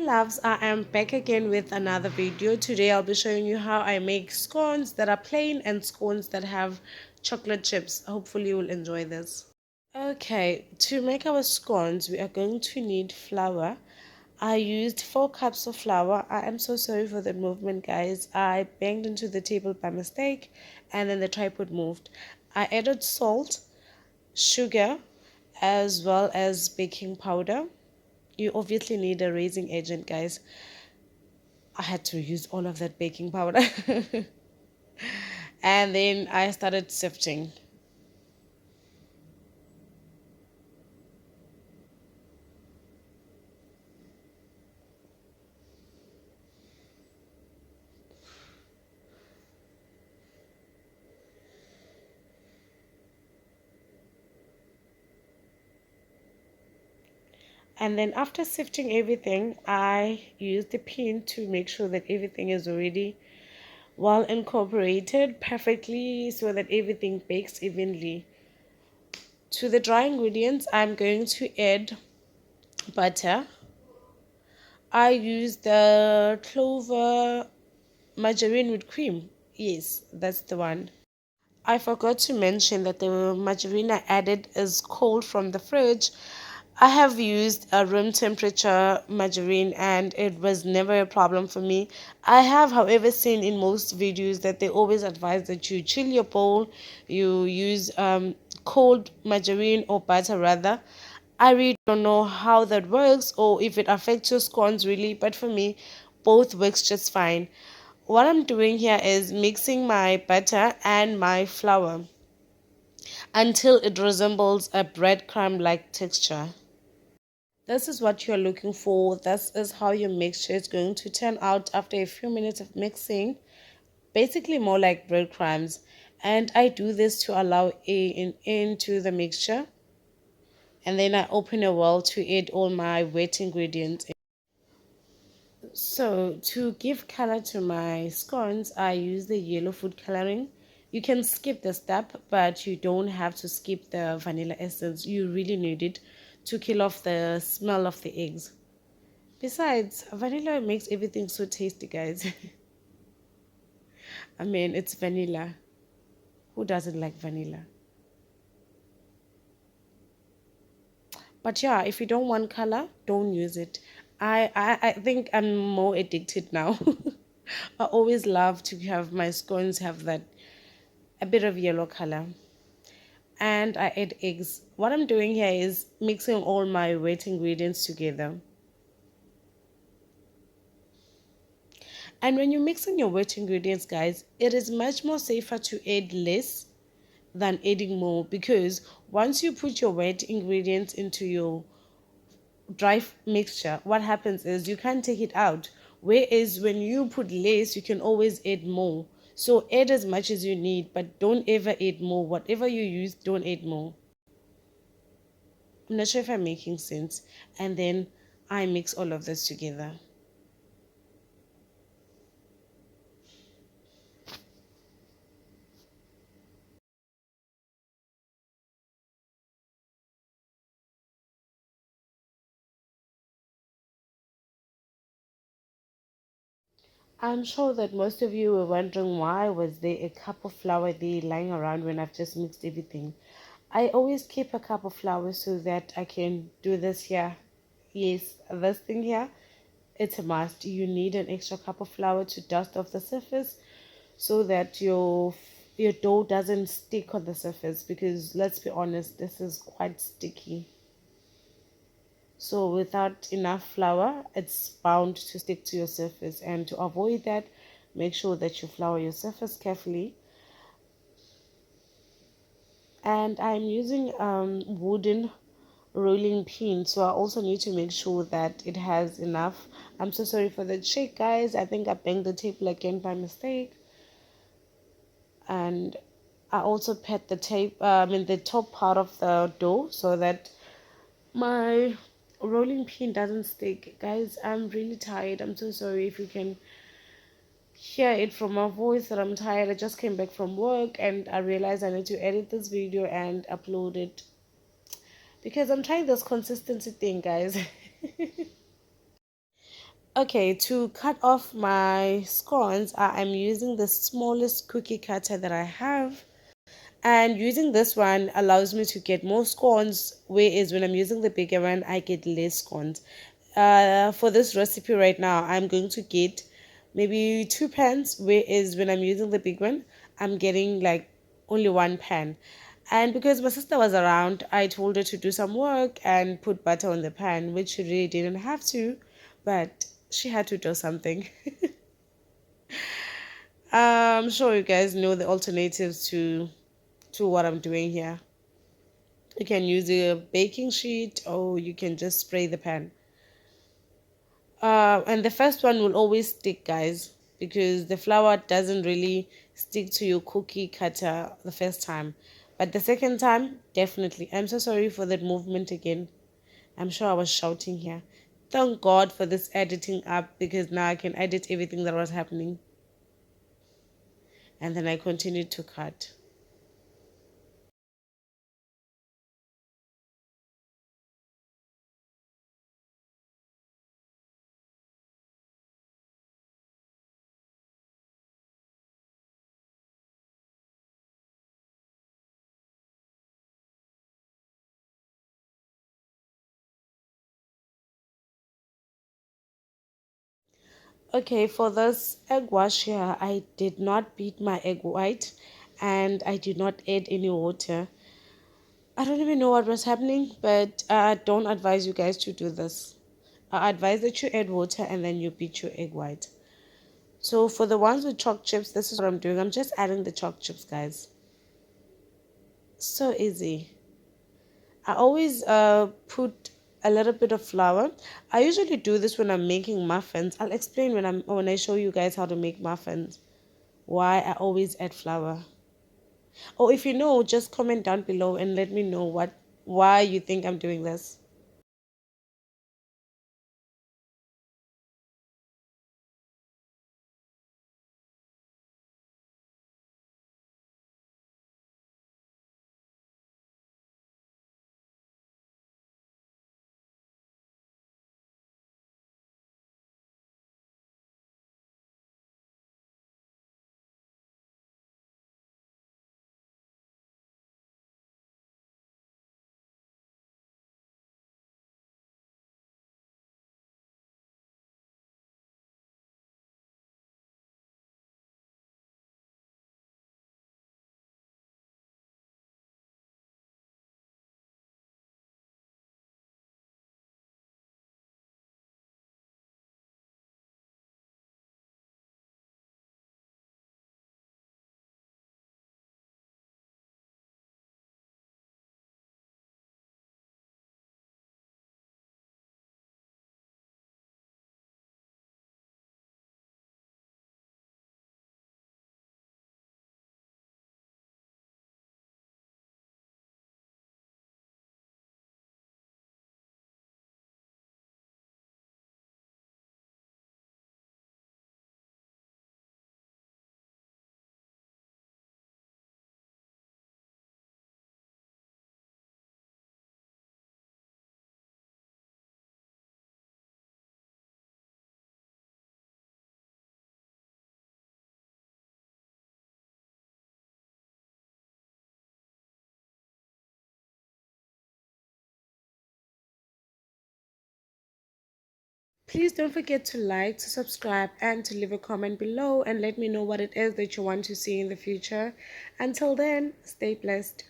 loves, I am back again with another video. Today I'll be showing you how I make scones that are plain and scones that have chocolate chips. Hopefully you will enjoy this. Okay, to make our scones we are going to need flour. I used 4 cups of flour. I am so sorry for the movement, guys. I banged into the table by mistake and then the tripod moved. I added salt, sugar, as well as baking powder. You obviously need a raising agent, guys. I had to use all of that baking powder. And then I started sifting. And then after sifting everything, I used the pin to make sure that everything is already well incorporated perfectly so that everything bakes evenly. To the dry ingredients, I'm going to add butter. I used the clover margarine with cream. Yes, that's the one. I forgot to mention that the margarine I added is cold from the fridge. I have used a room temperature margarine and it was never a problem for me. I have, however, seen in most videos that they always advise that you chill your bowl, you use cold margarine or butter rather. I really don't know how that works or if it affects your scones really, but for me, both works just fine. What I'm doing here is mixing my butter and my flour until it resembles a breadcrumb like texture. This is what you're looking for. This is how your mixture is going to turn out after a few minutes of mixing. Basically more like breadcrumbs. And I do this to allow air into the mixture. And then I open a well to add all my wet ingredients. So to give color to my scones, I use the yellow food coloring. You can skip the step, but you don't have to skip the vanilla essence. You really need it to kill off the smell of the eggs. Besides, vanilla makes everything so tasty, guys. I mean, it's vanilla. Who doesn't like vanilla? But yeah, if you don't want color, don't use it. I think I'm more addicted now. I always love to have my scones have that a bit of yellow color. And I add eggs. What I'm doing here is mixing all my wet ingredients together. And when you're mixing your wet ingredients, guys, it is much more safer to add less than adding more because once you put your wet ingredients into your dry mixture, what happens is you can't take it out. Whereas when you put less, you can always add more. So add as much as you need, but don't ever add more. Whatever you use, don't add more. I'm not sure if I'm making sense. And then I mix all of this together. I'm sure that most of you were wondering why was there a cup of flour there lying around when I've just mixed everything. I always keep a cup of flour so that I can do this here. Yes, this thing here, it's a must. You need an extra cup of flour to dust off the surface so that your dough doesn't stick on the surface because let's be honest, this is quite sticky. So without enough flour, it's bound to stick to your surface. And to avoid that, make sure that you flour your surface carefully. And I'm using wooden rolling pin, so I also need to make sure that it has enough. I'm so sorry for the shake, guys. I think I banged the table again by mistake. And I also pat the the top part of the dough so that my rolling pin doesn't stick. Guys, I'm really tired. I'm so sorry if you can hear it from my voice that I'm tired. I just came back from work and I realized I need to edit this video and upload it because I'm trying this consistency thing, guys. Okay, to cut off my scones, I'm using the smallest cookie cutter that I have. And using this one allows me to get more scones, whereas when I'm using the bigger one, I get less scones. For this recipe right now, I'm going to get maybe 2 pans, whereas when I'm using the big one, I'm getting like only 1 pan. And because my sister was around, I told her to do some work and put butter on the pan, which she really didn't have to, but she had to do something. I'm sure you guys know the alternatives to what I'm doing here. You can use a baking sheet or you can just spray the pan. And the first one will always stick, guys, because the flour doesn't really stick to your cookie cutter the first time. But the second time, definitely. I'm so sorry for that movement again. I'm sure I was shouting here. Thank God for this editing app because now I can edit everything that was happening. And then I continued to cut. Okay, for this egg wash here, I did not beat my egg white and I did not add any water. I don't even know what was happening, but I don't advise you guys to do this. I advise that you add water and then you beat your egg white. So for the ones with chalk chips, this is what I'm doing. I'm just adding the chalk chips, guys. So easy. I always put a little bit of flour. I usually do this when I'm making muffins. I'll explain when I show you guys how to make muffins. Why I always add flour. Or if you know, just comment down below and let me know why you think I'm doing this. Please don't forget to like, to subscribe, and to leave a comment below and let me know what it is that you want to see in the future. Until then, stay blessed.